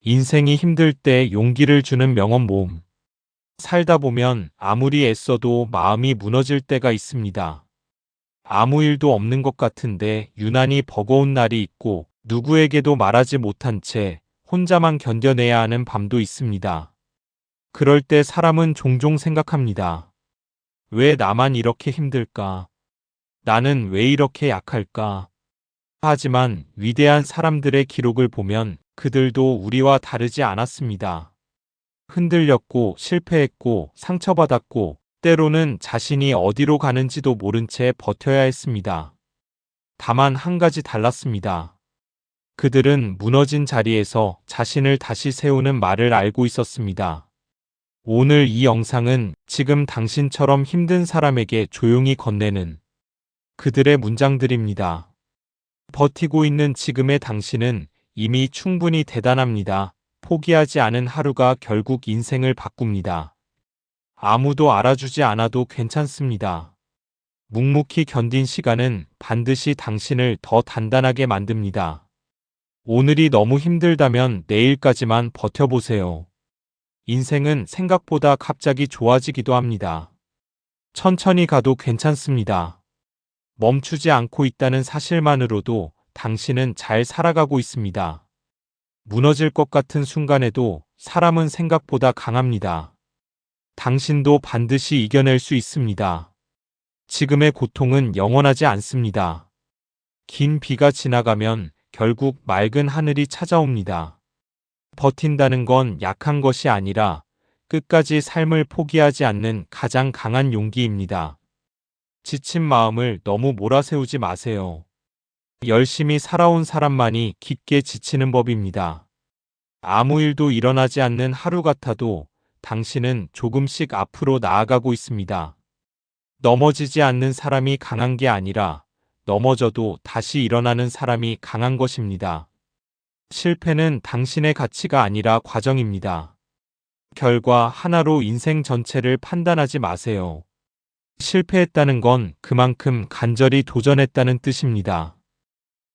인생이 힘들 때 용기를 주는 명언 모음. 살다 보면 아무리 애써도 마음이 무너질 때가 있습니다. 아무 일도 없는 것 같은데 유난히 버거운 날이 있고 누구에게도 말하지 못한 채 혼자만 견뎌내야 하는 밤도 있습니다. 그럴 때 사람은 종종 생각합니다. 왜 나만 이렇게 힘들까? 나는 왜 이렇게 약할까? 하지만 위대한 사람들의 기록을 보면 그들도 우리와 다르지 않았습니다. 흔들렸고 실패했고 상처받았고 때로는 자신이 어디로 가는지도 모른 채 버텨야 했습니다. 다만 한 가지 달랐습니다. 그들은 무너진 자리에서 자신을 다시 세우는 말을 알고 있었습니다. 오늘 이 영상은 지금 당신처럼 힘든 사람에게 조용히 건네는 그들의 문장들입니다. 버티고 있는 지금의 당신은 이미 충분히 대단합니다. 포기하지 않은 하루가 결국 인생을 바꿉니다. 아무도 알아주지 않아도 괜찮습니다. 묵묵히 견딘 시간은 반드시 당신을 더 단단하게 만듭니다. 오늘이 너무 힘들다면 내일까지만 버텨보세요. 인생은 생각보다 갑자기 좋아지기도 합니다. 천천히 가도 괜찮습니다. 멈추지 않고 있다는 사실만으로도 당신은 잘 살아가고 있습니다. 무너질 것 같은 순간에도 사람은 생각보다 강합니다. 당신도 반드시 이겨낼 수 있습니다. 지금의 고통은 영원하지 않습니다. 긴 비가 지나가면 결국 맑은 하늘이 찾아옵니다. 버틴다는 건 약한 것이 아니라 끝까지 삶을 포기하지 않는 가장 강한 용기입니다. 지친 마음을 너무 몰아세우지 마세요. 열심히 살아온 사람만이 깊게 지치는 법입니다. 아무 일도 일어나지 않는 하루 같아도 당신은 조금씩 앞으로 나아가고 있습니다. 넘어지지 않는 사람이 강한 게 아니라 넘어져도 다시 일어나는 사람이 강한 것입니다. 실패는 당신의 가치가 아니라 과정입니다. 결과 하나로 인생 전체를 판단하지 마세요. 실패했다는 건 그만큼 간절히 도전했다는 뜻입니다.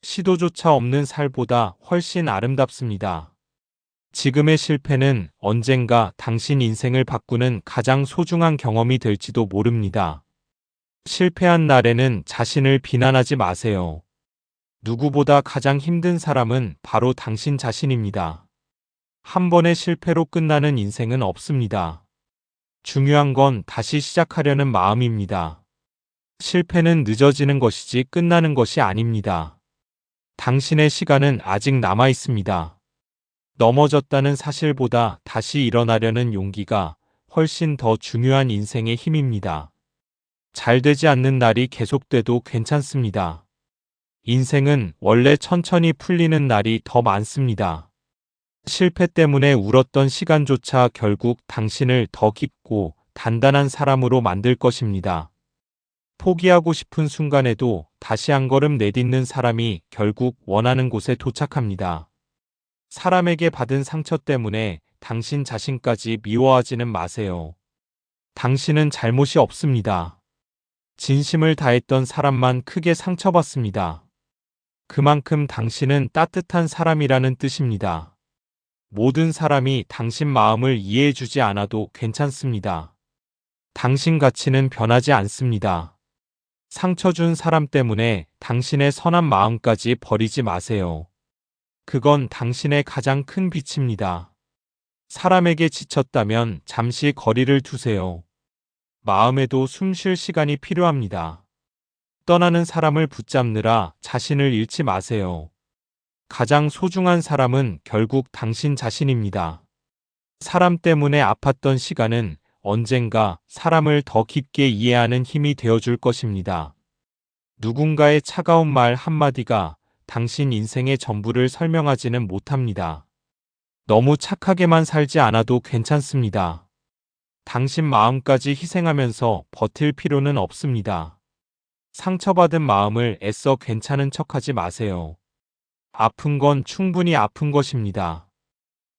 시도조차 없는 살보다 훨씬 아름답습니다. 지금의 실패는 언젠가 당신 인생을 바꾸는 가장 소중한 경험이 될지도 모릅니다. 실패한 날에는 자신을 비난하지 마세요. 누구보다 가장 힘든 사람은 바로 당신 자신입니다. 한 번의 실패로 끝나는 인생은 없습니다. 중요한 건 다시 시작하려는 마음입니다. 실패는 늦어지는 것이지 끝나는 것이 아닙니다. 당신의 시간은 아직 남아 있습니다. 넘어졌다는 사실보다 다시 일어나려는 용기가 훨씬 더 중요한 인생의 힘입니다. 잘 되지 않는 날이 계속돼도 괜찮습니다. 인생은 원래 천천히 풀리는 날이 더 많습니다. 실패 때문에 울었던 시간조차 결국 당신을 더 깊고 단단한 사람으로 만들 것입니다. 포기하고 싶은 순간에도 다시 한 걸음 내딛는 사람이 결국 원하는 곳에 도착합니다. 사람에게 받은 상처 때문에 당신 자신까지 미워하지는 마세요. 당신은 잘못이 없습니다. 진심을 다했던 사람만 크게 상처받습니다. 그만큼 당신은 따뜻한 사람이라는 뜻입니다. 모든 사람이 당신 마음을 이해해주지 않아도 괜찮습니다. 당신 가치는 변하지 않습니다. 상처 준 사람 때문에 당신의 선한 마음까지 버리지 마세요. 그건 당신의 가장 큰 빛입니다. 사람에게 지쳤다면 잠시 거리를 두세요. 마음에도 숨 쉴 시간이 필요합니다. 떠나는 사람을 붙잡느라 자신을 잃지 마세요. 가장 소중한 사람은 결국 당신 자신입니다. 사람 때문에 아팠던 시간은 언젠가 사람을 더 깊게 이해하는 힘이 되어줄 것입니다. 누군가의 차가운 말 한마디가 당신 인생의 전부를 설명하지는 못합니다. 너무 착하게만 살지 않아도 괜찮습니다. 당신 마음까지 희생하면서 버틸 필요는 없습니다. 상처받은 마음을 애써 괜찮은 척하지 마세요. 아픈 건 충분히 아픈 것입니다.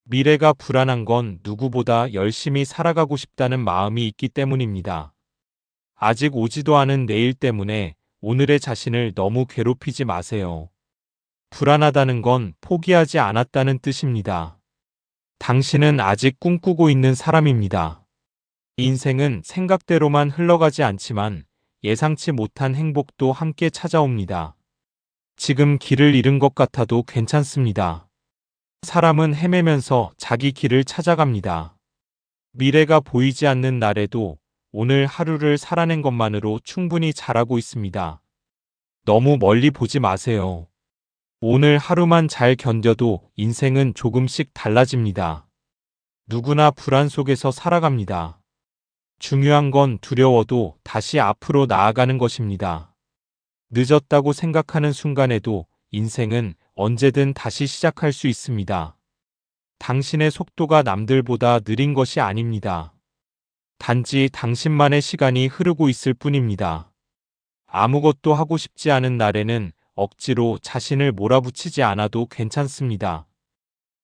미래가 불안한 건 누구보다 열심히 살아가고 싶다는 마음이 있기 때문입니다. 아직 오지도 않은 내일 때문에 오늘의 자신을 너무 괴롭히지 마세요. 불안하다는 건 포기하지 않았다는 뜻입니다. 당신은 아직 꿈꾸고 있는 사람입니다. 인생은 생각대로만 흘러가지 않지만 예상치 못한 행복도 함께 찾아옵니다. 지금 길을 잃은 것 같아도 괜찮습니다. 사람은 헤매면서 자기 길을 찾아갑니다. 미래가 보이지 않는 날에도 오늘 하루를 살아낸 것만으로 충분히 잘하고 있습니다. 너무 멀리 보지 마세요. 오늘 하루만 잘 견뎌도 인생은 조금씩 달라집니다. 누구나 불안 속에서 살아갑니다. 중요한 건 두려워도 다시 앞으로 나아가는 것입니다. 늦었다고 생각하는 순간에도 인생은 언제든 다시 시작할 수 있습니다. 당신의 속도가 남들보다 느린 것이 아닙니다. 단지 당신만의 시간이 흐르고 있을 뿐입니다. 아무것도 하고 싶지 않은 날에는 억지로 자신을 몰아붙이지 않아도 괜찮습니다.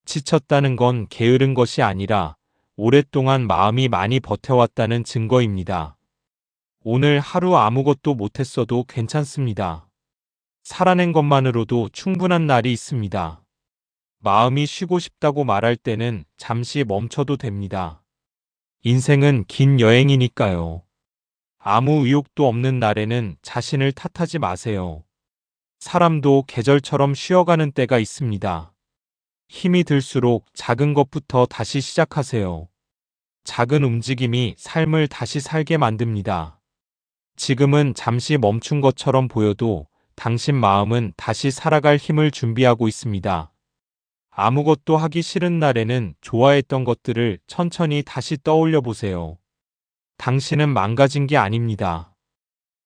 지쳤다는 건 게으른 것이 아니라 오랫동안 마음이 많이 버텨왔다는 증거입니다. 오늘 하루 아무것도 못했어도 괜찮습니다. 살아낸 것만으로도 충분한 날이 있습니다. 마음이 쉬고 싶다고 말할 때는 잠시 멈춰도 됩니다. 인생은 긴 여행이니까요. 아무 의욕도 없는 날에는 자신을 탓하지 마세요. 사람도 계절처럼 쉬어가는 때가 있습니다. 힘이 들수록 작은 것부터 다시 시작하세요. 작은 움직임이 삶을 다시 살게 만듭니다. 지금은 잠시 멈춘 것처럼 보여도 당신 마음은 다시 살아갈 힘을 준비하고 있습니다. 아무것도 하기 싫은 날에는 좋아했던 것들을 천천히 다시 떠올려 보세요. 당신은 망가진 게 아닙니다.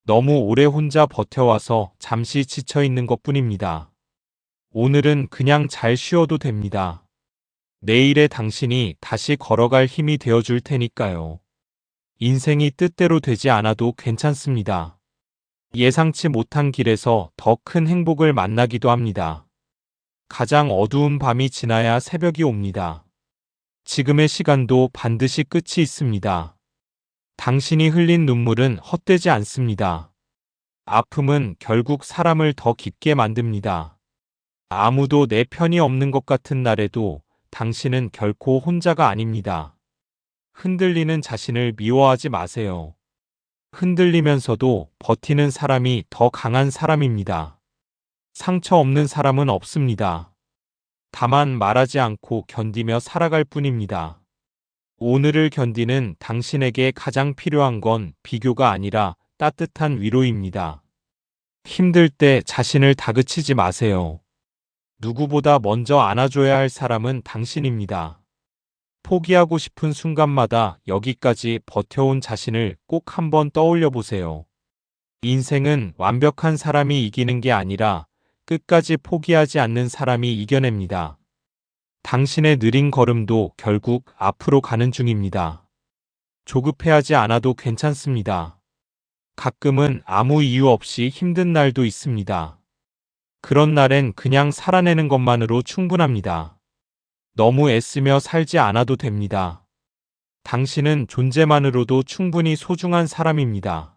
너무 오래 혼자 버텨와서 잠시 지쳐 있는 것뿐입니다. 오늘은 그냥 잘 쉬어도 됩니다. 내일의 당신이 다시 걸어갈 힘이 되어줄 테니까요. 인생이 뜻대로 되지 않아도 괜찮습니다. 예상치 못한 길에서 더 큰 행복을 만나기도 합니다. 가장 어두운 밤이 지나야 새벽이 옵니다. 지금의 시간도 반드시 끝이 있습니다. 당신이 흘린 눈물은 헛되지 않습니다. 아픔은 결국 사람을 더 깊게 만듭니다. 아무도 내 편이 없는 것 같은 날에도 당신은 결코 혼자가 아닙니다. 흔들리는 자신을 미워하지 마세요. 흔들리면서도 버티는 사람이 더 강한 사람입니다. 상처 없는 사람은 없습니다. 다만 말하지 않고 견디며 살아갈 뿐입니다. 오늘을 견디는 당신에게 가장 필요한 건 비교가 아니라 따뜻한 위로입니다. 힘들 때 자신을 다그치지 마세요. 누구보다 먼저 안아줘야 할 사람은 당신입니다. 포기하고 싶은 순간마다 여기까지 버텨온 자신을 꼭 한번 떠올려 보세요. 인생은 완벽한 사람이 이기는 게 아니라 끝까지 포기하지 않는 사람이 이겨냅니다. 당신의 느린 걸음도 결국 앞으로 가는 중입니다. 조급해하지 않아도 괜찮습니다. 가끔은 아무 이유 없이 힘든 날도 있습니다. 그런 날엔 그냥 살아내는 것만으로 충분합니다. 너무 애쓰며 살지 않아도 됩니다. 당신은 존재만으로도 충분히 소중한 사람입니다.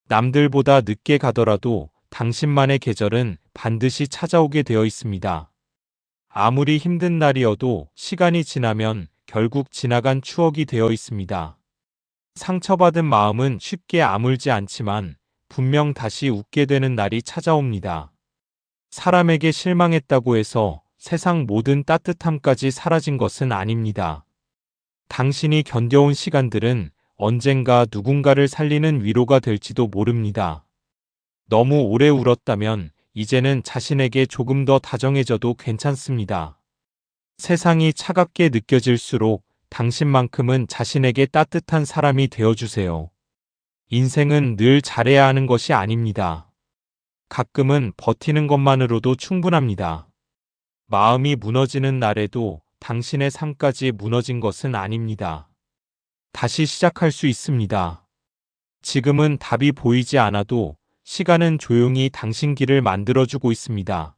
남들보다 늦게 가더라도 당신만의 계절은 반드시 찾아오게 되어 있습니다. 아무리 힘든 날이어도 시간이 지나면 결국 지나간 추억이 되어 있습니다. 상처받은 마음은 쉽게 아물지 않지만 분명 다시 웃게 되는 날이 찾아옵니다. 사람에게 실망했다고 해서 세상 모든 따뜻함까지 사라진 것은 아닙니다. 당신이 견뎌온 시간들은 언젠가 누군가를 살리는 위로가 될지도 모릅니다. 너무 오래 울었다면 이제는 자신에게 조금 더 다정해져도 괜찮습니다. 세상이 차갑게 느껴질수록 당신만큼은 자신에게 따뜻한 사람이 되어주세요. 인생은 늘 잘해야 하는 것이 아닙니다. 가끔은 버티는 것만으로도 충분합니다. 마음이 무너지는 날에도 당신의 삶까지 무너진 것은 아닙니다. 다시 시작할 수 있습니다. 지금은 답이 보이지 않아도 시간은 조용히 당신 길을 만들어주고 있습니다.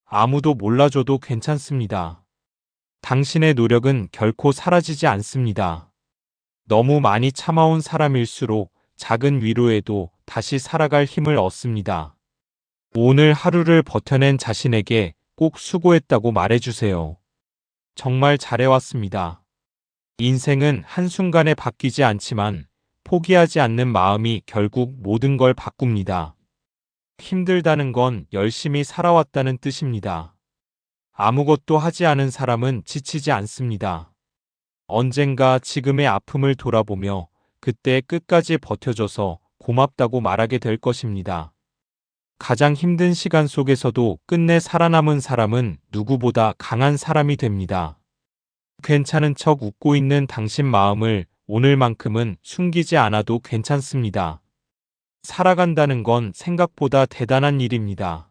아무도 몰라줘도 괜찮습니다. 당신의 노력은 결코 사라지지 않습니다. 너무 많이 참아온 사람일수록 작은 위로에도 다시 살아갈 힘을 얻습니다. 오늘 하루를 버텨낸 자신에게 꼭 수고했다고 말해주세요. 정말 잘해왔습니다. 인생은 한순간에 바뀌지 않지만 포기하지 않는 마음이 결국 모든 걸 바꿉니다. 힘들다는 건 열심히 살아왔다는 뜻입니다. 아무것도 하지 않은 사람은 지치지 않습니다. 언젠가 지금의 아픔을 돌아보며 그때 끝까지 버텨줘서 고맙다고 말하게 될 것입니다. 가장 힘든 시간 속에서도 끝내 살아남은 사람은 누구보다 강한 사람이 됩니다. 괜찮은 척 웃고 있는 당신 마음을 오늘만큼은 숨기지 않아도 괜찮습니다. 살아간다는 건 생각보다 대단한 일입니다.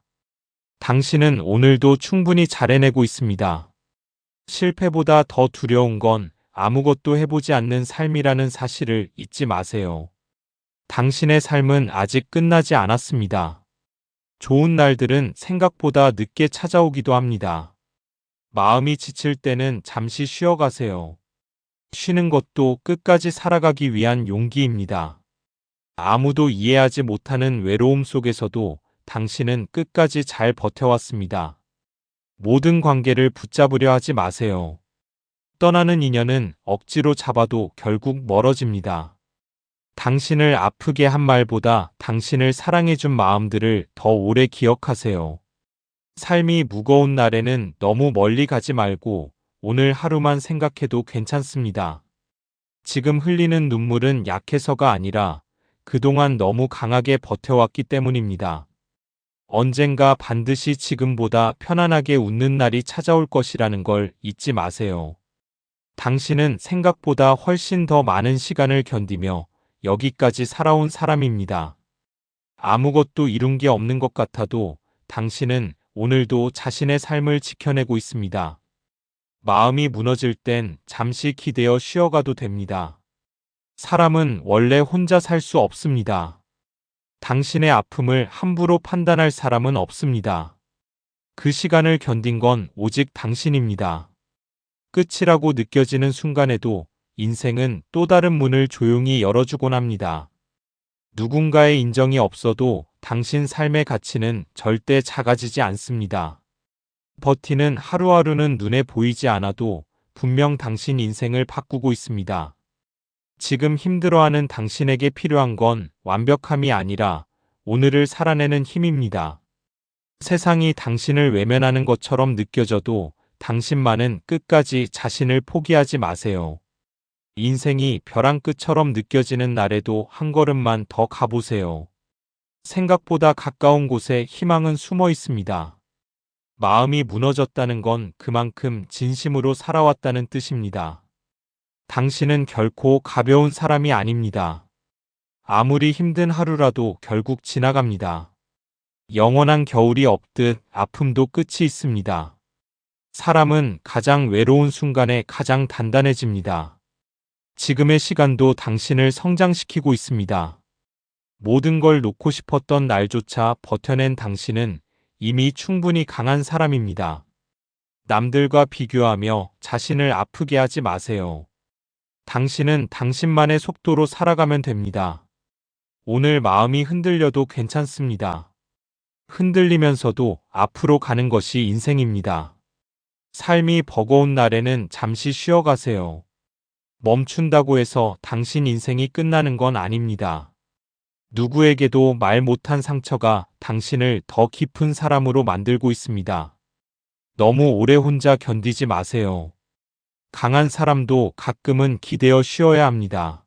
당신은 오늘도 충분히 잘 해내고 있습니다. 실패보다 더 두려운 건 아무것도 해보지 않는 삶이라는 사실을 잊지 마세요. 당신의 삶은 아직 끝나지 않았습니다. 좋은 날들은 생각보다 늦게 찾아오기도 합니다. 마음이 지칠 때는 잠시 쉬어가세요. 쉬는 것도 끝까지 살아가기 위한 용기입니다. 아무도 이해하지 못하는 외로움 속에서도 당신은 끝까지 잘 버텨왔습니다. 모든 관계를 붙잡으려 하지 마세요. 떠나는 인연은 억지로 잡아도 결국 멀어집니다. 당신을 아프게 한 말보다 당신을 사랑해준 마음들을 더 오래 기억하세요. 삶이 무거운 날에는 너무 멀리 가지 말고 오늘 하루만 생각해도 괜찮습니다. 지금 흘리는 눈물은 약해서가 아니라 그동안 너무 강하게 버텨왔기 때문입니다. 언젠가 반드시 지금보다 편안하게 웃는 날이 찾아올 것이라는 걸 잊지 마세요. 당신은 생각보다 훨씬 더 많은 시간을 견디며 여기까지 살아온 사람입니다. 아무것도 이룬 게 없는 것 같아도 당신은 오늘도 자신의 삶을 지켜내고 있습니다. 마음이 무너질 땐 잠시 기대어 쉬어가도 됩니다. 사람은 원래 혼자 살 수 없습니다. 당신의 아픔을 함부로 판단할 사람은 없습니다. 그 시간을 견딘 건 오직 당신입니다. 끝이라고 느껴지는 순간에도 인생은 또 다른 문을 조용히 열어주곤 합니다. 누군가의 인정이 없어도 당신 삶의 가치는 절대 작아지지 않습니다. 버티는 하루하루는 눈에 보이지 않아도 분명 당신 인생을 바꾸고 있습니다. 지금 힘들어하는 당신에게 필요한 건 완벽함이 아니라 오늘을 살아내는 힘입니다. 세상이 당신을 외면하는 것처럼 느껴져도 당신만은 끝까지 자신을 포기하지 마세요. 인생이 벼랑 끝처럼 느껴지는 날에도 한 걸음만 더 가보세요. 생각보다 가까운 곳에 희망은 숨어 있습니다. 마음이 무너졌다는 건 그만큼 진심으로 살아왔다는 뜻입니다. 당신은 결코 가벼운 사람이 아닙니다. 아무리 힘든 하루라도 결국 지나갑니다. 영원한 겨울이 없듯 아픔도 끝이 있습니다. 사람은 가장 외로운 순간에 가장 단단해집니다. 지금의 시간도 당신을 성장시키고 있습니다. 모든 걸 놓고 싶었던 날조차 버텨낸 당신은 이미 충분히 강한 사람입니다. 남들과 비교하며 자신을 아프게 하지 마세요. 당신은 당신만의 속도로 살아가면 됩니다. 오늘 마음이 흔들려도 괜찮습니다. 흔들리면서도 앞으로 가는 것이 인생입니다. 삶이 버거운 날에는 잠시 쉬어가세요. 멈춘다고 해서 당신 인생이 끝나는 건 아닙니다. 누구에게도 말 못한 상처가 당신을 더 깊은 사람으로 만들고 있습니다. 너무 오래 혼자 견디지 마세요. 강한 사람도 가끔은 기대어 쉬어야 합니다.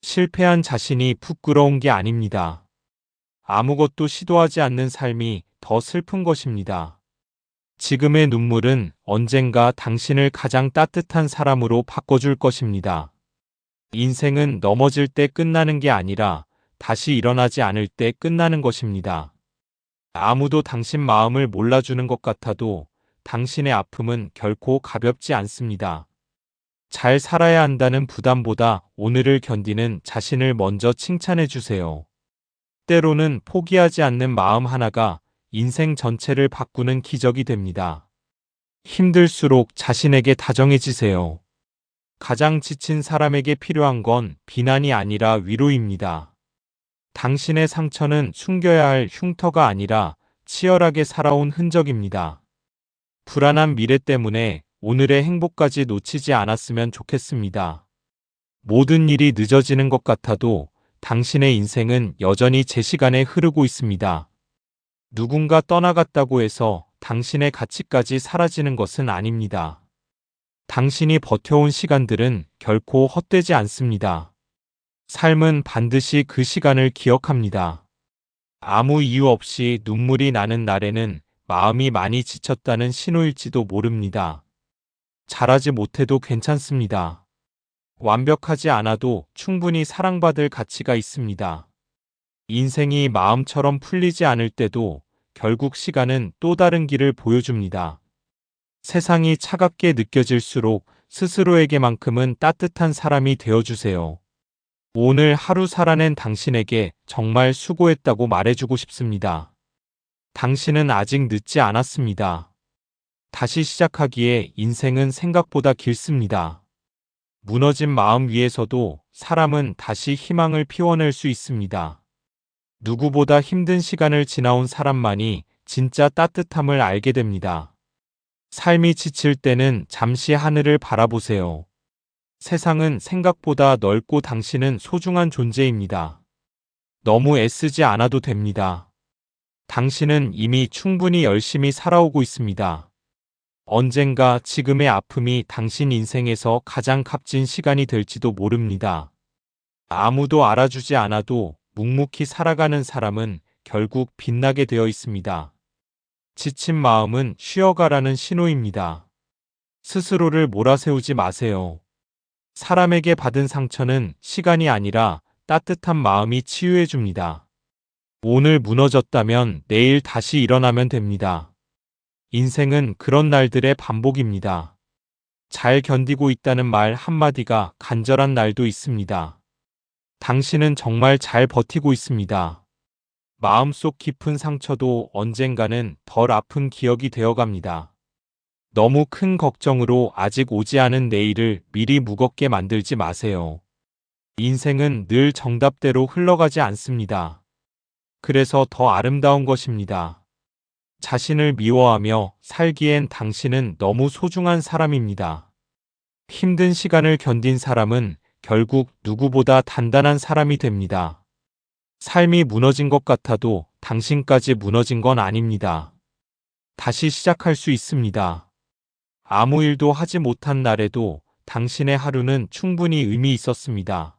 실패한 자신이 부끄러운 게 아닙니다. 아무것도 시도하지 않는 삶이 더 슬픈 것입니다. 지금의 눈물은 언젠가 당신을 가장 따뜻한 사람으로 바꿔줄 것입니다. 인생은 넘어질 때 끝나는 게 아니라 다시 일어나지 않을 때 끝나는 것입니다. 아무도 당신 마음을 몰라주는 것 같아도 당신의 아픔은 결코 가볍지 않습니다. 잘 살아야 한다는 부담보다 오늘을 견디는 자신을 먼저 칭찬해 주세요. 때로는 포기하지 않는 마음 하나가 인생 전체를 바꾸는 기적이 됩니다. 힘들수록 자신에게 다정해지세요. 가장 지친 사람에게 필요한 건 비난이 아니라 위로입니다. 당신의 상처는 숨겨야 할 흉터가 아니라 치열하게 살아온 흔적입니다. 불안한 미래 때문에 오늘의 행복까지 놓치지 않았으면 좋겠습니다. 모든 일이 늦어지는 것 같아도 당신의 인생은 여전히 제 시간에 흐르고 있습니다. 누군가 떠나갔다고 해서 당신의 가치까지 사라지는 것은 아닙니다. 당신이 버텨온 시간들은 결코 헛되지 않습니다. 삶은 반드시 그 시간을 기억합니다. 아무 이유 없이 눈물이 나는 날에는 마음이 많이 지쳤다는 신호일지도 모릅니다. 잘하지 못해도 괜찮습니다. 완벽하지 않아도 충분히 사랑받을 가치가 있습니다. 인생이 마음처럼 풀리지 않을 때도 결국 시간은 또 다른 길을 보여줍니다. 세상이 차갑게 느껴질수록 스스로에게만큼은 따뜻한 사람이 되어주세요. 오늘 하루 살아낸 당신에게 정말 수고했다고 말해주고 싶습니다. 당신은 아직 늦지 않았습니다. 다시 시작하기에 인생은 생각보다 길습니다. 무너진 마음 위에서도 사람은 다시 희망을 피워낼 수 있습니다. 누구보다 힘든 시간을 지나온 사람만이 진짜 따뜻함을 알게 됩니다. 삶이 지칠 때는 잠시 하늘을 바라보세요. 세상은 생각보다 넓고 당신은 소중한 존재입니다. 너무 애쓰지 않아도 됩니다. 당신은 이미 충분히 열심히 살아오고 있습니다. 언젠가 지금의 아픔이 당신 인생에서 가장 값진 시간이 될지도 모릅니다. 아무도 알아주지 않아도 묵묵히 살아가는 사람은 결국 빛나게 되어 있습니다. 지친 마음은 쉬어가라는 신호입니다. 스스로를 몰아세우지 마세요. 사람에게 받은 상처는 시간이 아니라 따뜻한 마음이 치유해 줍니다. 오늘 무너졌다면 내일 다시 일어나면 됩니다. 인생은 그런 날들의 반복입니다. 잘 견디고 있다는 말 한마디가 간절한 날도 있습니다. 당신은 정말 잘 버티고 있습니다. 마음속 깊은 상처도 언젠가는 덜 아픈 기억이 되어갑니다. 너무 큰 걱정으로 아직 오지 않은 내일을 미리 무겁게 만들지 마세요. 인생은 늘 정답대로 흘러가지 않습니다. 그래서 더 아름다운 것입니다. 자신을 미워하며 살기엔 당신은 너무 소중한 사람입니다. 힘든 시간을 견딘 사람은 결국 누구보다 단단한 사람이 됩니다. 삶이 무너진 것 같아도 당신까지 무너진 건 아닙니다. 다시 시작할 수 있습니다. 아무 일도 하지 못한 날에도 당신의 하루는 충분히 의미 있었습니다.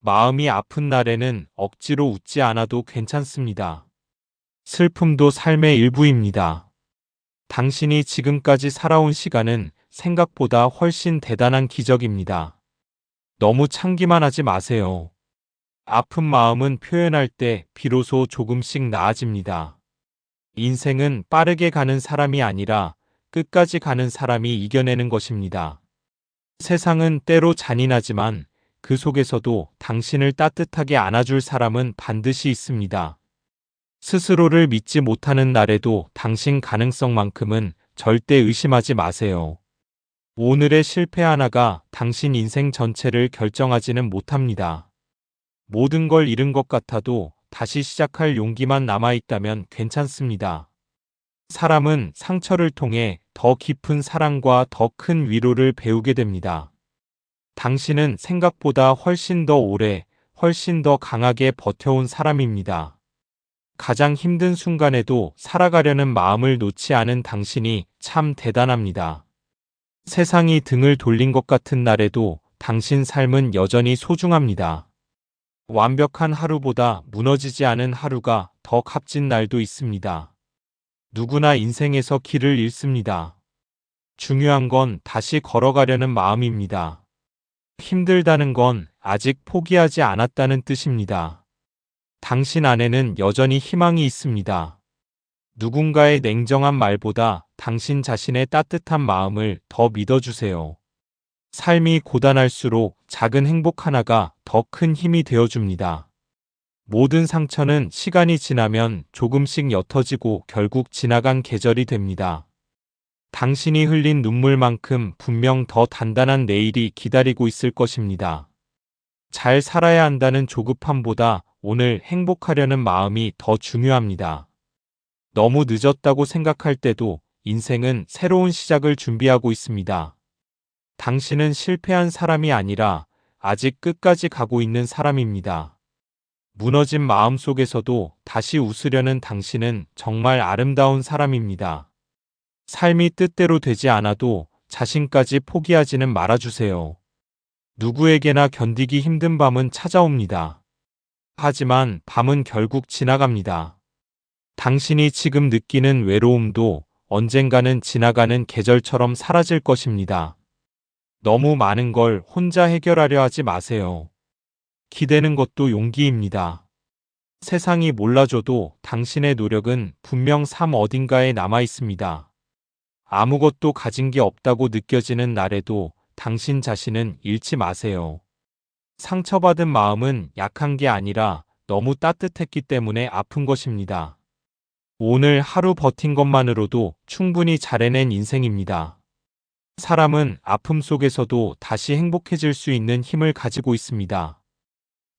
마음이 아픈 날에는 억지로 웃지 않아도 괜찮습니다. 슬픔도 삶의 일부입니다. 당신이 지금까지 살아온 시간은 생각보다 훨씬 대단한 기적입니다. 너무 참기만 하지 마세요. 아픈 마음은 표현할 때 비로소 조금씩 나아집니다. 인생은 빠르게 가는 사람이 아니라 끝까지 가는 사람이 이겨내는 것입니다. 세상은 때로 잔인하지만 그 속에서도 당신을 따뜻하게 안아줄 사람은 반드시 있습니다. 스스로를 믿지 못하는 날에도 당신 가능성만큼은 절대 의심하지 마세요. 오늘의 실패 하나가 당신 인생 전체를 결정하지는 못합니다. 모든 걸 잃은 것 같아도 다시 시작할 용기만 남아있다면 괜찮습니다. 사람은 상처를 통해 더 깊은 사랑과 더 큰 위로를 배우게 됩니다. 당신은 생각보다 훨씬 더 오래, 훨씬 더 강하게 버텨온 사람입니다. 가장 힘든 순간에도 살아가려는 마음을 놓지 않은 당신이 참 대단합니다. 세상이 등을 돌린 것 같은 날에도 당신 삶은 여전히 소중합니다. 완벽한 하루보다 무너지지 않은 하루가 더 값진 날도 있습니다. 누구나 인생에서 길을 잃습니다. 중요한 건 다시 걸어가려는 마음입니다. 힘들다는 건 아직 포기하지 않았다는 뜻입니다. 당신 안에는 여전히 희망이 있습니다. 누군가의 냉정한 말보다 당신 자신의 따뜻한 마음을 더 믿어주세요. 삶이 고단할수록 작은 행복 하나가 더 큰 힘이 되어줍니다. 모든 상처는 시간이 지나면 조금씩 옅어지고 결국 지나간 계절이 됩니다. 당신이 흘린 눈물만큼 분명 더 단단한 내일이 기다리고 있을 것입니다. 잘 살아야 한다는 조급함보다 오늘 행복하려는 마음이 더 중요합니다. 너무 늦었다고 생각할 때도 인생은 새로운 시작을 준비하고 있습니다. 당신은 실패한 사람이 아니라 아직 끝까지 가고 있는 사람입니다. 무너진 마음 속에서도 다시 웃으려는 당신은 정말 아름다운 사람입니다. 삶이 뜻대로 되지 않아도 자신까지 포기하지는 말아주세요. 누구에게나 견디기 힘든 밤은 찾아옵니다. 하지만 밤은 결국 지나갑니다. 당신이 지금 느끼는 외로움도 언젠가는 지나가는 계절처럼 사라질 것입니다. 너무 많은 걸 혼자 해결하려 하지 마세요. 기대는 것도 용기입니다. 세상이 몰라줘도 당신의 노력은 분명 삶 어딘가에 남아 있습니다. 아무것도 가진 게 없다고 느껴지는 날에도 당신 자신은 잃지 마세요. 상처받은 마음은 약한 게 아니라 너무 따뜻했기 때문에 아픈 것입니다. 오늘 하루 버틴 것만으로도 충분히 잘해낸 인생입니다. 사람은 아픔 속에서도 다시 행복해질 수 있는 힘을 가지고 있습니다.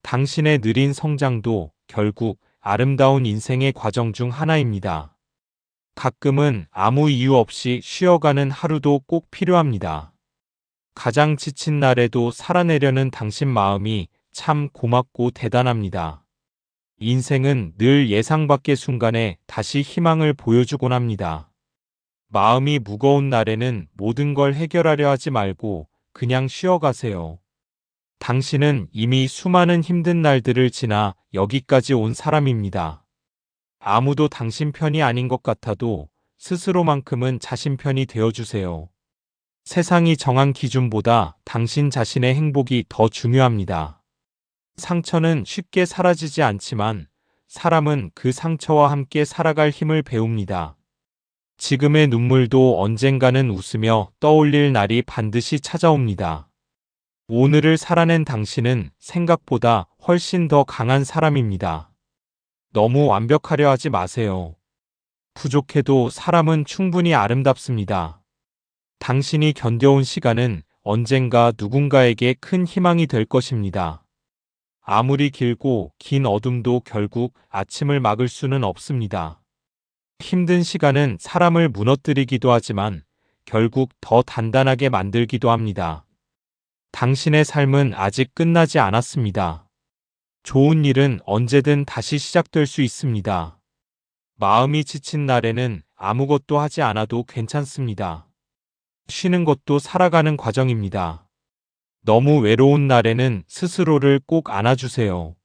당신의 느린 성장도 결국 아름다운 인생의 과정 중 하나입니다. 가끔은 아무 이유 없이 쉬어가는 하루도 꼭 필요합니다. 가장 지친 날에도 살아내려는 당신 마음이 참 고맙고 대단합니다. 인생은 늘 예상 밖의 순간에 다시 희망을 보여주곤 합니다. 마음이 무거운 날에는 모든 걸 해결하려 하지 말고 그냥 쉬어가세요. 당신은 이미 수많은 힘든 날들을 지나 여기까지 온 사람입니다. 아무도 당신 편이 아닌 것 같아도 스스로만큼은 자신 편이 되어주세요. 세상이 정한 기준보다 당신 자신의 행복이 더 중요합니다. 상처는 쉽게 사라지지 않지만 사람은 그 상처와 함께 살아갈 힘을 배웁니다. 지금의 눈물도 언젠가는 웃으며 떠올릴 날이 반드시 찾아옵니다. 오늘을 살아낸 당신은 생각보다 훨씬 더 강한 사람입니다. 너무 완벽하려 하지 마세요. 부족해도 사람은 충분히 아름답습니다. 당신이 견뎌온 시간은 언젠가 누군가에게 큰 희망이 될 것입니다. 아무리 길고 긴 어둠도 결국 아침을 막을 수는 없습니다. 힘든 시간은 사람을 무너뜨리기도 하지만 결국 더 단단하게 만들기도 합니다. 당신의 삶은 아직 끝나지 않았습니다. 좋은 일은 언제든 다시 시작될 수 있습니다. 마음이 지친 날에는 아무것도 하지 않아도 괜찮습니다. 쉬는 것도 살아가는 과정입니다. 너무 외로운 날에는 스스로를 꼭 안아주세요.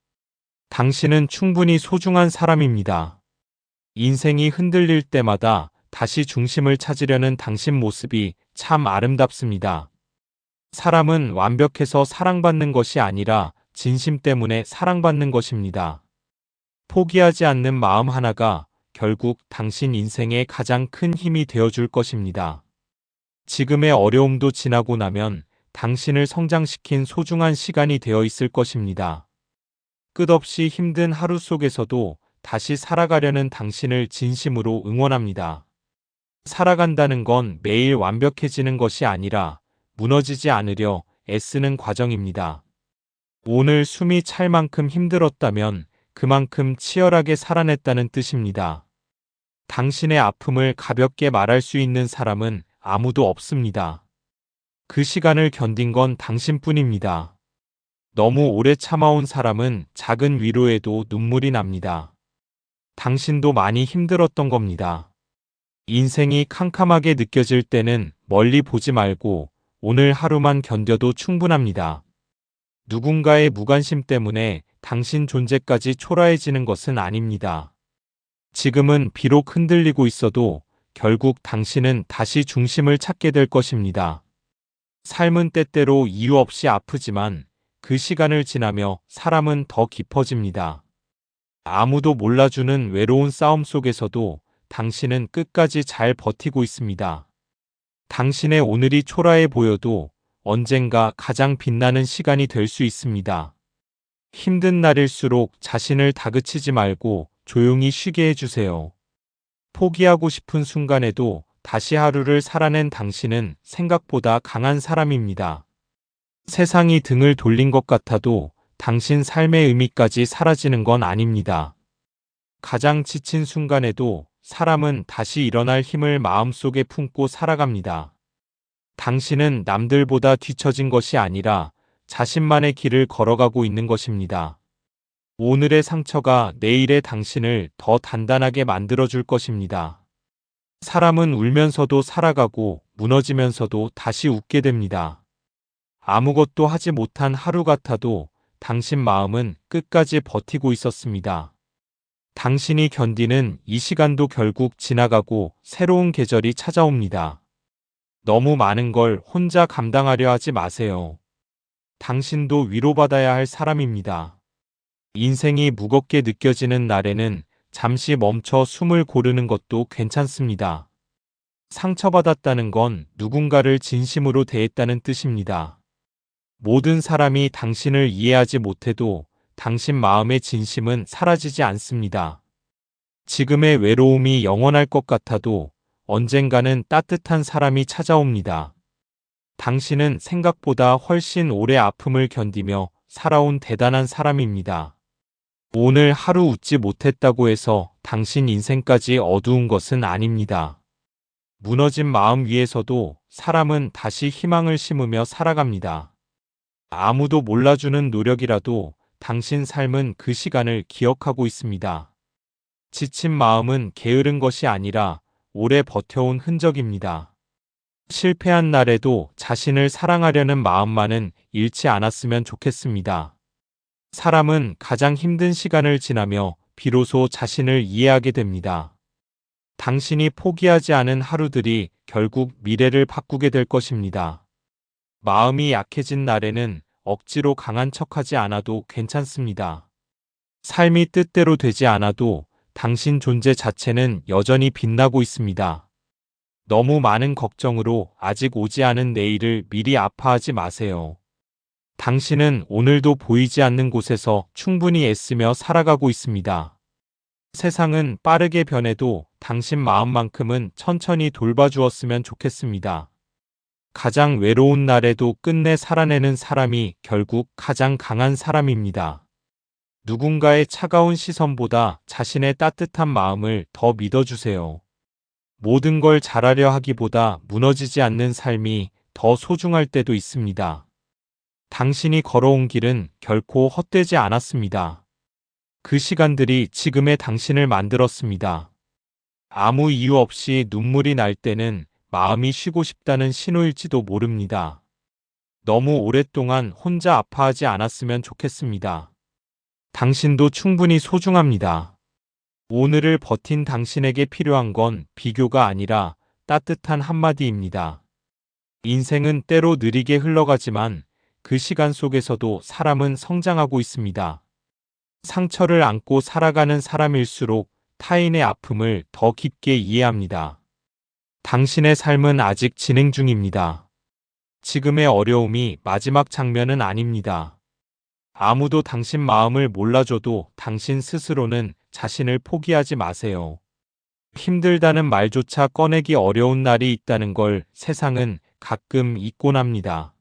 당신은 충분히 소중한 사람입니다. 인생이 흔들릴 때마다 다시 중심을 찾으려는 당신 모습이 참 아름답습니다. 사람은 완벽해서 사랑받는 것이 아니라 진심 때문에 사랑받는 것입니다. 포기하지 않는 마음 하나가 결국 당신 인생의 가장 큰 힘이 되어줄 것입니다. 지금의 어려움도 지나고 나면 당신을 성장시킨 소중한 시간이 되어 있을 것입니다. 끝없이 힘든 하루 속에서도 다시 살아가려는 당신을 진심으로 응원합니다. 살아간다는 건 매일 완벽해지는 것이 아니라 무너지지 않으려 애쓰는 과정입니다. 오늘 숨이 찰 만큼 힘들었다면 그만큼 치열하게 살아냈다는 뜻입니다. 당신의 아픔을 가볍게 말할 수 있는 사람은 아무도 없습니다. 그 시간을 견딘 건 당신뿐입니다. 너무 오래 참아온 사람은 작은 위로에도 눈물이 납니다. 당신도 많이 힘들었던 겁니다. 인생이 캄캄하게 느껴질 때는 멀리 보지 말고 오늘 하루만 견뎌도 충분합니다. 누군가의 무관심 때문에 당신 존재까지 초라해지는 것은 아닙니다. 지금은 비록 흔들리고 있어도 결국 당신은 다시 중심을 찾게 될 것입니다. 삶은 때때로 이유 없이 아프지만 그 시간을 지나며 사람은 더 깊어집니다. 아무도 몰라주는 외로운 싸움 속에서도 당신은 끝까지 잘 버티고 있습니다. 당신의 오늘이 초라해 보여도 언젠가 가장 빛나는 시간이 될 수 있습니다. 힘든 날일수록 자신을 다그치지 말고 조용히 쉬게 해주세요. 포기하고 싶은 순간에도 다시 하루를 살아낸 당신은 생각보다 강한 사람입니다. 세상이 등을 돌린 것 같아도 당신 삶의 의미까지 사라지는 건 아닙니다. 가장 지친 순간에도 사람은 다시 일어날 힘을 마음속에 품고 살아갑니다. 당신은 남들보다 뒤처진 것이 아니라 자신만의 길을 걸어가고 있는 것입니다. 오늘의 상처가 내일의 당신을 더 단단하게 만들어줄 것입니다. 사람은 울면서도 살아가고 무너지면서도 다시 웃게 됩니다. 아무것도 하지 못한 하루 같아도 당신 마음은 끝까지 버티고 있었습니다. 당신이 견디는 이 시간도 결국 지나가고 새로운 계절이 찾아옵니다. 너무 많은 걸 혼자 감당하려 하지 마세요. 당신도 위로받아야 할 사람입니다. 인생이 무겁게 느껴지는 날에는 잠시 멈춰 숨을 고르는 것도 괜찮습니다. 상처받았다는 건 누군가를 진심으로 대했다는 뜻입니다. 모든 사람이 당신을 이해하지 못해도 당신 마음의 진심은 사라지지 않습니다. 지금의 외로움이 영원할 것 같아도 언젠가는 따뜻한 사람이 찾아옵니다. 당신은 생각보다 훨씬 오래 아픔을 견디며 살아온 대단한 사람입니다. 오늘 하루 웃지 못했다고 해서 당신 인생까지 어두운 것은 아닙니다. 무너진 마음 위에서도 사람은 다시 희망을 심으며 살아갑니다. 아무도 몰라주는 노력이라도 당신 삶은 그 시간을 기억하고 있습니다. 지친 마음은 게으른 것이 아니라 오래 버텨온 흔적입니다. 실패한 날에도 자신을 사랑하려는 마음만은 잃지 않았으면 좋겠습니다. 사람은 가장 힘든 시간을 지나며 비로소 자신을 이해하게 됩니다. 당신이 포기하지 않은 하루들이 결국 미래를 바꾸게 될 것입니다. 마음이 약해진 날에는 억지로 강한 척하지 않아도 괜찮습니다. 삶이 뜻대로 되지 않아도 당신 존재 자체는 여전히 빛나고 있습니다. 너무 많은 걱정으로 아직 오지 않은 내일을 미리 아파하지 마세요. 당신은 오늘도 보이지 않는 곳에서 충분히 애쓰며 살아가고 있습니다. 세상은 빠르게 변해도 당신 마음만큼은 천천히 돌봐주었으면 좋겠습니다. 가장 외로운 날에도 끝내 살아내는 사람이 결국 가장 강한 사람입니다. 누군가의 차가운 시선보다 자신의 따뜻한 마음을 더 믿어주세요. 모든 걸 잘하려 하기보다 무너지지 않는 삶이 더 소중할 때도 있습니다. 당신이 걸어온 길은 결코 헛되지 않았습니다. 그 시간들이 지금의 당신을 만들었습니다. 아무 이유 없이 눈물이 날 때는 마음이 쉬고 싶다는 신호일지도 모릅니다. 너무 오랫동안 혼자 아파하지 않았으면 좋겠습니다. 당신도 충분히 소중합니다. 오늘을 버틴 당신에게 필요한 건 비교가 아니라 따뜻한 한마디입니다. 인생은 때로 느리게 흘러가지만 그 시간 속에서도 사람은 성장하고 있습니다. 상처를 안고 살아가는 사람일수록 타인의 아픔을 더 깊게 이해합니다. 당신의 삶은 아직 진행 중입니다. 지금의 어려움이 마지막 장면은 아닙니다. 아무도 당신 마음을 몰라줘도 당신 스스로는 자신을 포기하지 마세요. 힘들다는 말조차 꺼내기 어려운 날이 있다는 걸 세상은 가끔 잊곤 합니다.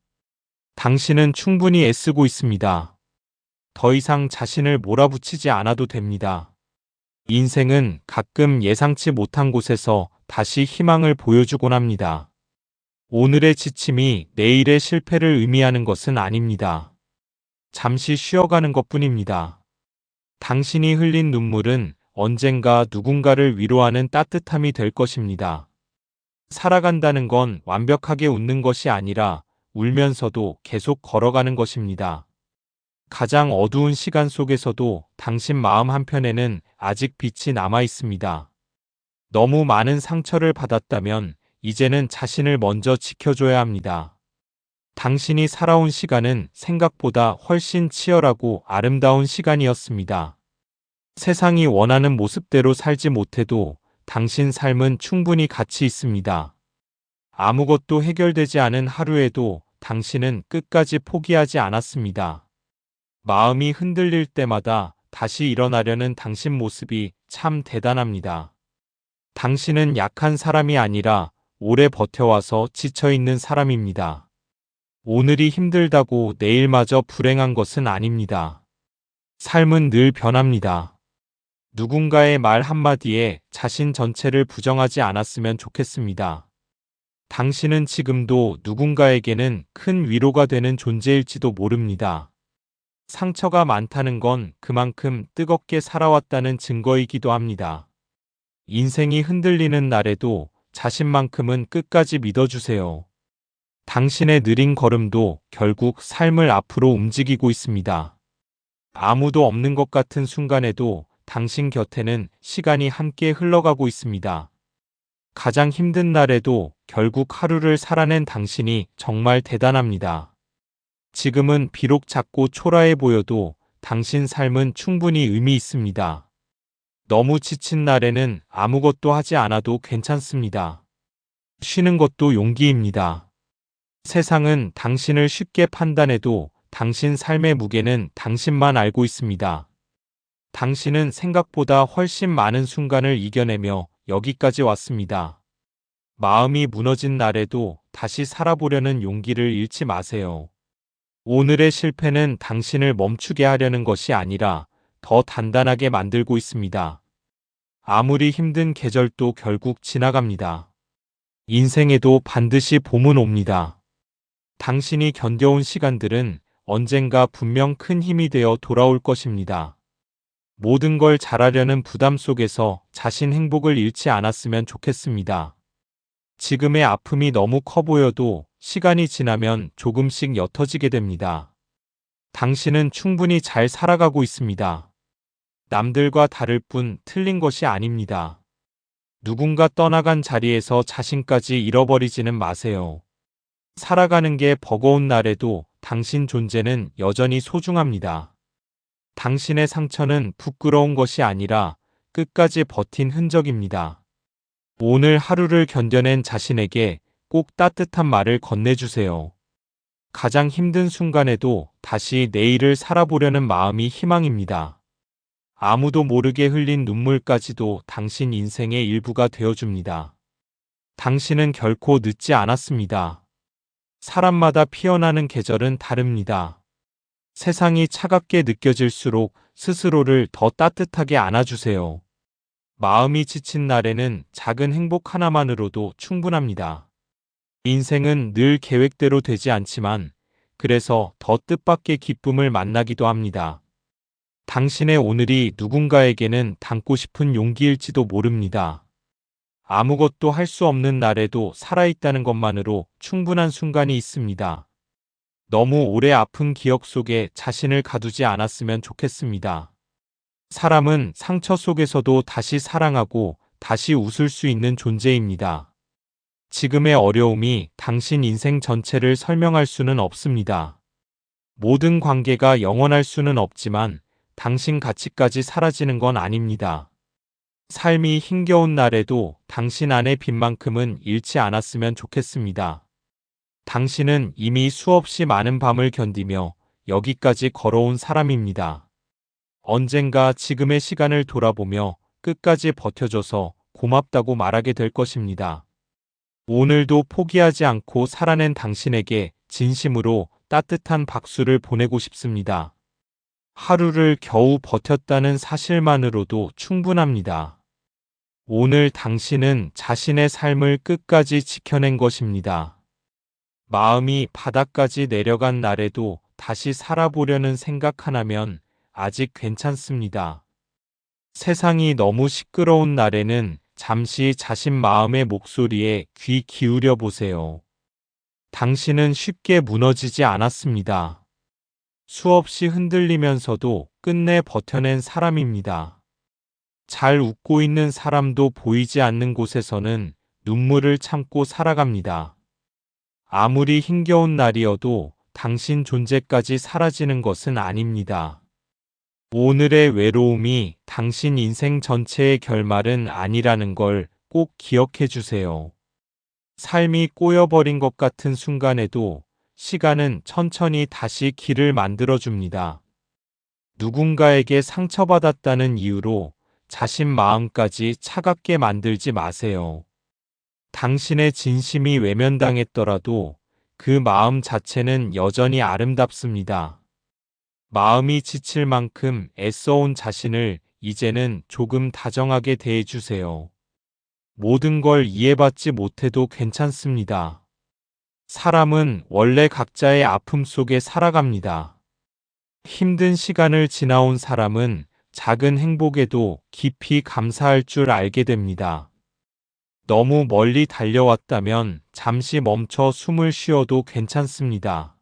당신은 충분히 애쓰고 있습니다. 더 이상 자신을 몰아붙이지 않아도 됩니다. 인생은 가끔 예상치 못한 곳에서 다시 희망을 보여주곤 합니다. 오늘의 지침이 내일의 실패를 의미하는 것은 아닙니다. 잠시 쉬어가는 것뿐입니다. 당신이 흘린 눈물은 언젠가 누군가를 위로하는 따뜻함이 될 것입니다. 살아간다는 건 완벽하게 웃는 것이 아니라 울면서도 계속 걸어가는 것입니다. 가장 어두운 시간 속에서도 당신 마음 한편에는 아직 빛이 남아 있습니다. 너무 많은 상처를 받았다면 이제는 자신을 먼저 지켜줘야 합니다. 당신이 살아온 시간은 생각보다 훨씬 치열하고 아름다운 시간이었습니다. 세상이 원하는 모습대로 살지 못해도 당신 삶은 충분히 가치 있습니다. 아무것도 해결되지 않은 하루에도 당신은 끝까지 포기하지 않았습니다. 마음이 흔들릴 때마다 다시 일어나려는 당신 모습이 참 대단합니다. 당신은 약한 사람이 아니라 오래 버텨와서 지쳐있는 사람입니다. 오늘이 힘들다고 내일마저 불행한 것은 아닙니다. 삶은 늘 변합니다. 누군가의 말 한마디에 자신 전체를 부정하지 않았으면 좋겠습니다. 당신은 지금도 누군가에게는 큰 위로가 되는 존재일지도 모릅니다. 상처가 많다는 건 그만큼 뜨겁게 살아왔다는 증거이기도 합니다. 인생이 흔들리는 날에도 자신만큼은 끝까지 믿어주세요. 당신의 느린 걸음도 결국 삶을 앞으로 움직이고 있습니다. 아무도 없는 것 같은 순간에도 당신 곁에는 시간이 함께 흘러가고 있습니다. 가장 힘든 날에도 결국 하루를 살아낸 당신이 정말 대단합니다. 지금은 비록 작고 초라해 보여도 당신 삶은 충분히 의미 있습니다. 너무 지친 날에는 아무것도 하지 않아도 괜찮습니다. 쉬는 것도 용기입니다. 세상은 당신을 쉽게 판단해도 당신 삶의 무게는 당신만 알고 있습니다. 당신은 생각보다 훨씬 많은 순간을 이겨내며 여기까지 왔습니다. 마음이 무너진 날에도 다시 살아보려는 용기를 잃지 마세요. 오늘의 실패는 당신을 멈추게 하려는 것이 아니라 더 단단하게 만들고 있습니다. 아무리 힘든 계절도 결국 지나갑니다. 인생에도 반드시 봄은 옵니다. 당신이 견뎌온 시간들은 언젠가 분명 큰 힘이 되어 돌아올 것입니다. 모든 걸 잘하려는 부담 속에서 자신 행복을 잃지 않았으면 좋겠습니다. 지금의 아픔이 너무 커 보여도 시간이 지나면 조금씩 옅어지게 됩니다. 당신은 충분히 잘 살아가고 있습니다. 남들과 다를 뿐 틀린 것이 아닙니다. 누군가 떠나간 자리에서 자신까지 잃어버리지는 마세요. 살아가는 게 버거운 날에도 당신 존재는 여전히 소중합니다. 당신의 상처는 부끄러운 것이 아니라 끝까지 버틴 흔적입니다. 오늘 하루를 견뎌낸 자신에게 꼭 따뜻한 말을 건네주세요. 가장 힘든 순간에도 다시 내일을 살아보려는 마음이 희망입니다. 아무도 모르게 흘린 눈물까지도 당신 인생의 일부가 되어줍니다. 당신은 결코 늦지 않았습니다. 사람마다 피어나는 계절은 다릅니다. 세상이 차갑게 느껴질수록 스스로를 더 따뜻하게 안아주세요. 마음이 지친 날에는 작은 행복 하나만으로도 충분합니다. 인생은 늘 계획대로 되지 않지만 그래서 더 뜻밖의 기쁨을 만나기도 합니다. 당신의 오늘이 누군가에게는 담고 싶은 용기일지도 모릅니다. 아무것도 할 수 없는 날에도 살아있다는 것만으로 충분한 순간이 있습니다. 너무 오래 아픈 기억 속에 자신을 가두지 않았으면 좋겠습니다. 사람은 상처 속에서도 다시 사랑하고 다시 웃을 수 있는 존재입니다. 지금의 어려움이 당신 인생 전체를 설명할 수는 없습니다. 모든 관계가 영원할 수는 없지만 당신 가치까지 사라지는 건 아닙니다. 삶이 힘겨운 날에도 당신 안의 빛만큼은 잃지 않았으면 좋겠습니다. 당신은 이미 수없이 많은 밤을 견디며 여기까지 걸어온 사람입니다. 언젠가 지금의 시간을 돌아보며 끝까지 버텨줘서 고맙다고 말하게 될 것입니다. 오늘도 포기하지 않고 살아낸 당신에게 진심으로 따뜻한 박수를 보내고 싶습니다. 하루를 겨우 버텼다는 사실만으로도 충분합니다. 오늘 당신은 자신의 삶을 끝까지 지켜낸 것입니다. 마음이 바닥까지 내려간 날에도 다시 살아보려는 생각 하나면 아직 괜찮습니다. 세상이 너무 시끄러운 날에는 잠시 자신 마음의 목소리에 귀 기울여 보세요. 당신은 쉽게 무너지지 않았습니다. 수없이 흔들리면서도 끝내 버텨낸 사람입니다. 잘 웃고 있는 사람도 보이지 않는 곳에서는 눈물을 참고 살아갑니다. 아무리 힘겨운 날이어도 당신 존재까지 사라지는 것은 아닙니다. 오늘의 외로움이 당신 인생 전체의 결말은 아니라는 걸 꼭 기억해 주세요. 삶이 꼬여버린 것 같은 순간에도 시간은 천천히 다시 길을 만들어줍니다. 누군가에게 상처받았다는 이유로 자신 마음까지 차갑게 만들지 마세요. 당신의 진심이 외면당했더라도 그 마음 자체는 여전히 아름답습니다. 마음이 지칠 만큼 애써온 자신을 이제는 조금 다정하게 대해주세요. 모든 걸 이해받지 못해도 괜찮습니다. 사람은 원래 각자의 아픔 속에 살아갑니다. 힘든 시간을 지나온 사람은 작은 행복에도 깊이 감사할 줄 알게 됩니다. 너무 멀리 달려왔다면 잠시 멈춰 숨을 쉬어도 괜찮습니다.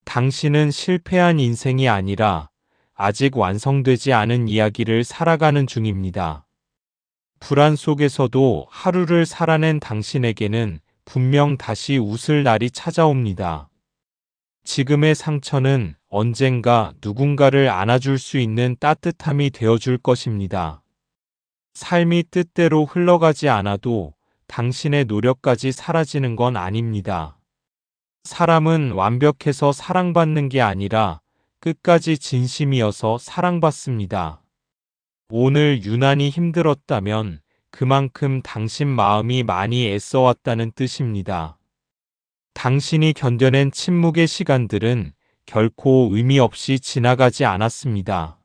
당신은 실패한 인생이 아니라 아직 완성되지 않은 이야기를 살아가는 중입니다. 불안 속에서도 하루를 살아낸 당신에게는 분명 다시 웃을 날이 찾아옵니다. 지금의 상처는 언젠가 누군가를 안아줄 수 있는 따뜻함이 되어줄 것입니다. 삶이 뜻대로 흘러가지 않아도 당신의 노력까지 사라지는 건 아닙니다. 사람은 완벽해서 사랑받는 게 아니라 끝까지 진심이어서 사랑받습니다. 오늘 유난히 힘들었다면 그만큼 당신 마음이 많이 애써왔다는 뜻입니다. 당신이 견뎌낸 침묵의 시간들은 결코 의미 없이 지나가지 않았습니다.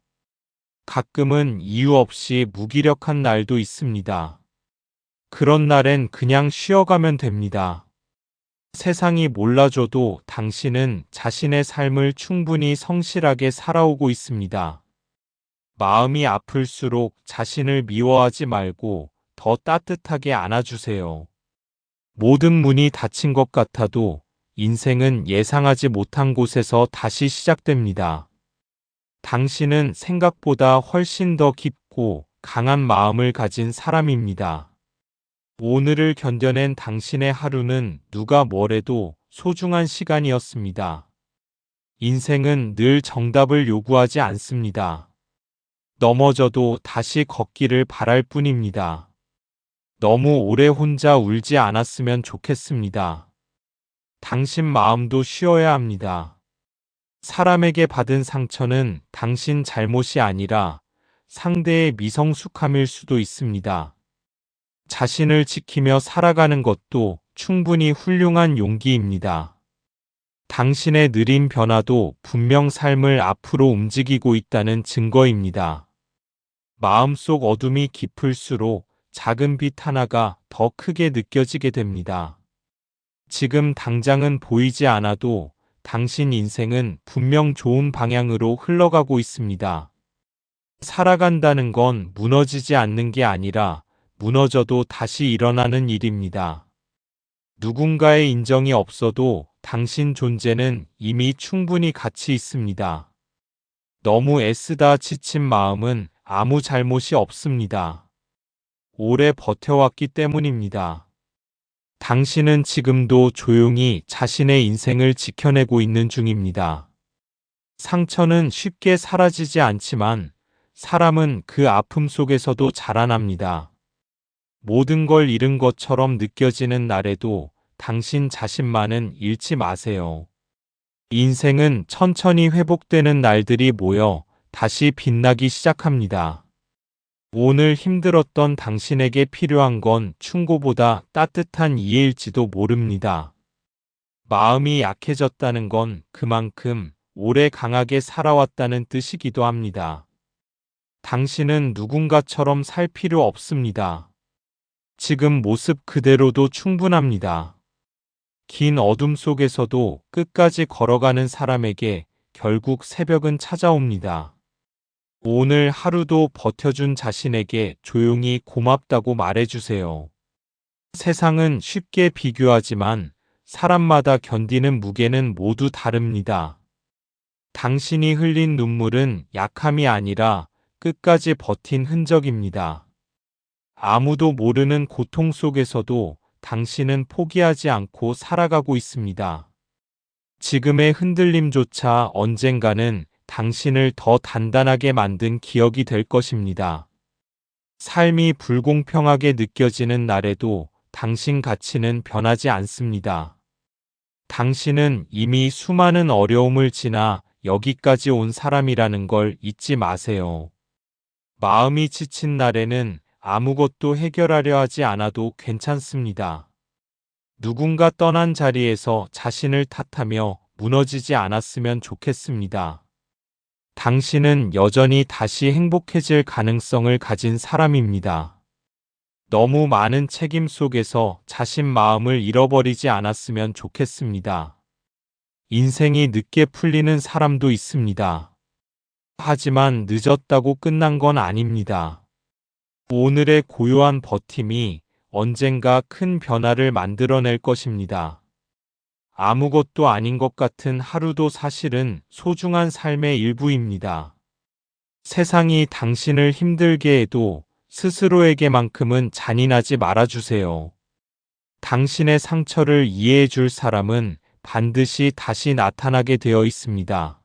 가끔은 이유 없이 무기력한 날도 있습니다. 그런 날엔 그냥 쉬어가면 됩니다. 세상이 몰라줘도 당신은 자신의 삶을 충분히 성실하게 살아오고 있습니다. 마음이 아플수록 자신을 미워하지 말고 더 따뜻하게 안아주세요. 모든 문이 닫힌 것 같아도 인생은 예상하지 못한 곳에서 다시 시작됩니다. 당신은 생각보다 훨씬 더 깊고 강한 마음을 가진 사람입니다. 오늘을 견뎌낸 당신의 하루는 누가 뭐래도 소중한 시간이었습니다. 인생은 늘 정답을 요구하지 않습니다. 넘어져도 다시 걷기를 바랄 뿐입니다. 너무 오래 혼자 울지 않았으면 좋겠습니다. 당신 마음도 쉬어야 합니다. 사람에게 받은 상처는 당신 잘못이 아니라 상대의 미성숙함일 수도 있습니다. 자신을 지키며 살아가는 것도 충분히 훌륭한 용기입니다. 당신의 느린 변화도 분명 삶을 앞으로 움직이고 있다는 증거입니다. 마음속 어둠이 깊을수록 작은 빛 하나가 더 크게 느껴지게 됩니다. 지금 당장은 보이지 않아도 당신 인생은 분명 좋은 방향으로 흘러가고 있습니다. 살아간다는 건 무너지지 않는 게 아니라 무너져도 다시 일어나는 일입니다. 누군가의 인정이 없어도 당신 존재는 이미 충분히 가치 있습니다. 너무 애쓰다 지친 마음은 아무 잘못이 없습니다. 오래 버텨왔기 때문입니다. 당신은 지금도 조용히 자신의 인생을 지켜내고 있는 중입니다. 상처는 쉽게 사라지지 않지만 사람은 그 아픔 속에서도 자라납니다. 모든 걸 잃은 것처럼 느껴지는 날에도 당신 자신만은 잃지 마세요. 인생은 천천히 회복되는 날들이 모여 다시 빛나기 시작합니다. 오늘 힘들었던 당신에게 필요한 건 충고보다 따뜻한 이해일지도 모릅니다. 마음이 약해졌다는 건 그만큼 오래 강하게 살아왔다는 뜻이기도 합니다. 당신은 누군가처럼 살 필요 없습니다. 지금 모습 그대로도 충분합니다. 긴 어둠 속에서도 끝까지 걸어가는 사람에게 결국 새벽은 찾아옵니다. 오늘 하루도 버텨준 자신에게 조용히 고맙다고 말해주세요. 세상은 쉽게 비교하지만 사람마다 견디는 무게는 모두 다릅니다. 당신이 흘린 눈물은 약함이 아니라 끝까지 버틴 흔적입니다. 아무도 모르는 고통 속에서도 당신은 포기하지 않고 살아가고 있습니다. 지금의 흔들림조차 언젠가는 당신을 더 단단하게 만든 기억이 될 것입니다. 삶이 불공평하게 느껴지는 날에도 당신 가치는 변하지 않습니다. 당신은 이미 수많은 어려움을 지나 여기까지 온 사람이라는 걸 잊지 마세요. 마음이 지친 날에는 아무것도 해결하려 하지 않아도 괜찮습니다. 누군가 떠난 자리에서 자신을 탓하며 무너지지 않았으면 좋겠습니다. 당신은 여전히 다시 행복해질 가능성을 가진 사람입니다. 너무 많은 책임 속에서 자신 마음을 잃어버리지 않았으면 좋겠습니다. 인생이 늦게 풀리는 사람도 있습니다. 하지만 늦었다고 끝난 건 아닙니다. 오늘의 고요한 버팀이 언젠가 큰 변화를 만들어낼 것입니다. 아무것도 아닌 것 같은 하루도 사실은 소중한 삶의 일부입니다. 세상이 당신을 힘들게 해도 스스로에게만큼은 잔인하지 말아주세요. 당신의 상처를 이해해 줄 사람은 반드시 다시 나타나게 되어 있습니다.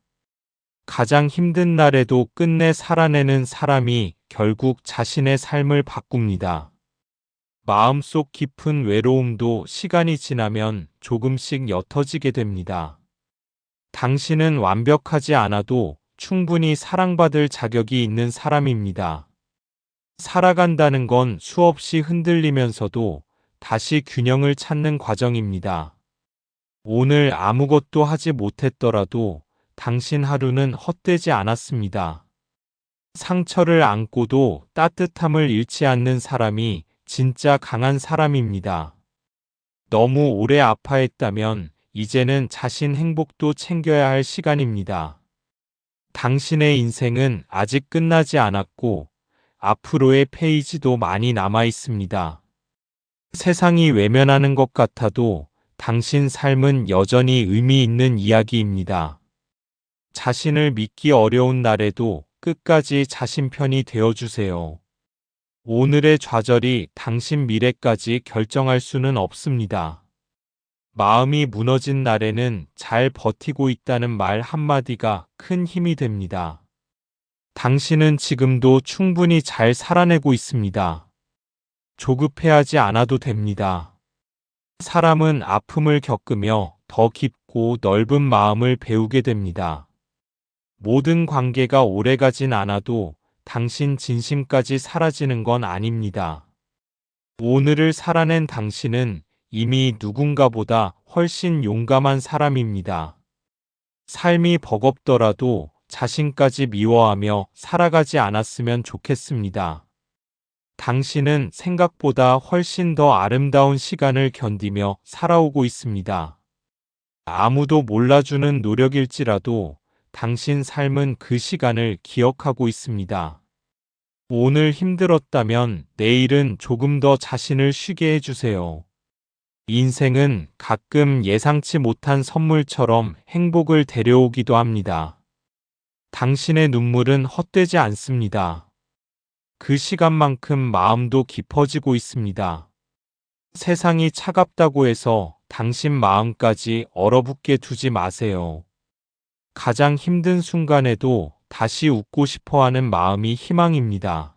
가장 힘든 날에도 끝내 살아내는 사람이 결국 자신의 삶을 바꿉니다. 마음속 깊은 외로움도 시간이 지나면 조금씩 옅어지게 됩니다. 당신은 완벽하지 않아도 충분히 사랑받을 자격이 있는 사람입니다. 살아간다는 건 수없이 흔들리면서도 다시 균형을 찾는 과정입니다. 오늘 아무것도 하지 못했더라도 당신 하루는 헛되지 않았습니다. 상처를 안고도 따뜻함을 잃지 않는 사람이 진짜 강한 사람입니다. 너무 오래 아파했다면 이제는 자신 행복도 챙겨야 할 시간입니다. 당신의 인생은 아직 끝나지 않았고 앞으로의 페이지도 많이 남아 있습니다. 세상이 외면하는 것 같아도 당신 삶은 여전히 의미 있는 이야기입니다. 자신을 믿기 어려운 날에도 끝까지 자신 편이 되어주세요. 오늘의 좌절이 당신 미래까지 결정할 수는 없습니다. 마음이 무너진 날에는 잘 버티고 있다는 말 한마디가 큰 힘이 됩니다. 당신은 지금도 충분히 잘 살아내고 있습니다. 조급해하지 않아도 됩니다. 사람은 아픔을 겪으며 더 깊고 넓은 마음을 배우게 됩니다. 모든 관계가 오래가진 않아도 당신 진심까지 사라지는 건 아닙니다. 오늘을 살아낸 당신은 이미 누군가보다 훨씬 용감한 사람입니다. 삶이 버겁더라도 자신까지 미워하며 살아가지 않았으면 좋겠습니다. 당신은 생각보다 훨씬 더 아름다운 시간을 견디며 살아오고 있습니다. 아무도 몰라주는 노력일지라도 당신 삶은 그 시간을 기억하고 있습니다. 오늘 힘들었다면 내일은 조금 더 자신을 쉬게 해주세요. 인생은 가끔 예상치 못한 선물처럼 행복을 데려오기도 합니다. 당신의 눈물은 헛되지 않습니다. 그 시간만큼 마음도 깊어지고 있습니다. 세상이 차갑다고 해서 당신 마음까지 얼어붙게 두지 마세요. 가장 힘든 순간에도 다시 웃고 싶어하는 마음이 희망입니다.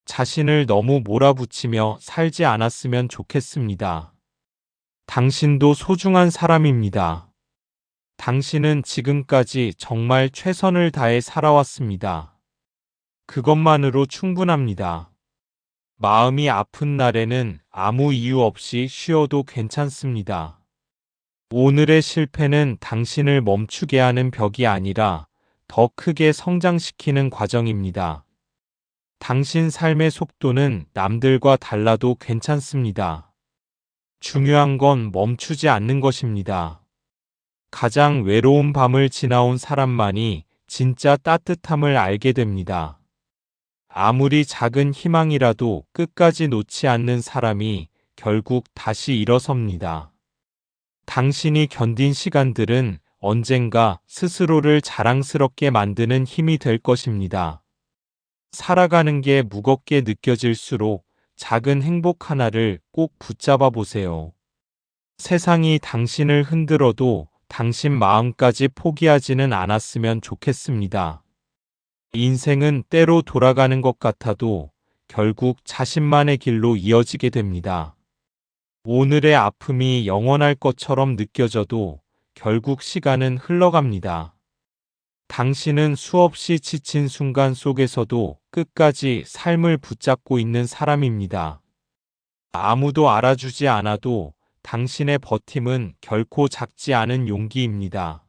자신을 너무 몰아붙이며 살지 않았으면 좋겠습니다. 당신도 소중한 사람입니다. 당신은 지금까지 정말 최선을 다해 살아왔습니다. 그것만으로 충분합니다. 마음이 아픈 날에는 아무 이유 없이 쉬어도 괜찮습니다. 오늘의 실패는 당신을 멈추게 하는 벽이 아니라 더 크게 성장시키는 과정입니다. 당신 삶의 속도는 남들과 달라도 괜찮습니다. 중요한 건 멈추지 않는 것입니다. 가장 외로운 밤을 지나온 사람만이 진짜 따뜻함을 알게 됩니다. 아무리 작은 희망이라도 끝까지 놓지 않는 사람이 결국 다시 일어섭니다. 당신이 견딘 시간들은 언젠가 스스로를 자랑스럽게 만드는 힘이 될 것입니다. 살아가는 게 무겁게 느껴질수록 작은 행복 하나를 꼭 붙잡아 보세요. 세상이 당신을 흔들어도 당신 마음까지 포기하지는 않았으면 좋겠습니다. 인생은 때로 돌아가는 것 같아도 결국 자신만의 길로 이어지게 됩니다. 오늘의 아픔이 영원할 것처럼 느껴져도 결국 시간은 흘러갑니다. 당신은 수없이 지친 순간 속에서도 끝까지 삶을 붙잡고 있는 사람입니다. 아무도 알아주지 않아도 당신의 버팀은 결코 작지 않은 용기입니다.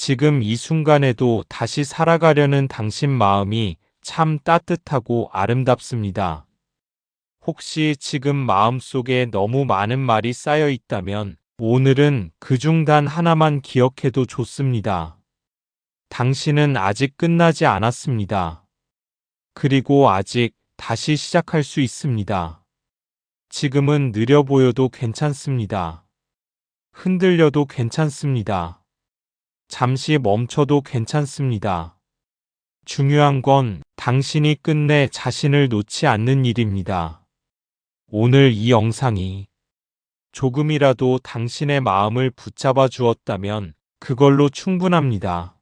지금 이 순간에도 다시 살아가려는 당신 마음이 참 따뜻하고 아름답습니다. 혹시 지금 마음속에 너무 많은 말이 쌓여 있다면 오늘은 그중 단 하나만 기억해도 좋습니다. 당신은 아직 끝나지 않았습니다. 그리고 아직 다시 시작할 수 있습니다. 지금은 느려 보여도 괜찮습니다. 흔들려도 괜찮습니다. 잠시 멈춰도 괜찮습니다. 중요한 건 당신이 끝내 자신을 놓지 않는 일입니다. 오늘 이 영상이 조금이라도 당신의 마음을 붙잡아 주었다면 그걸로 충분합니다.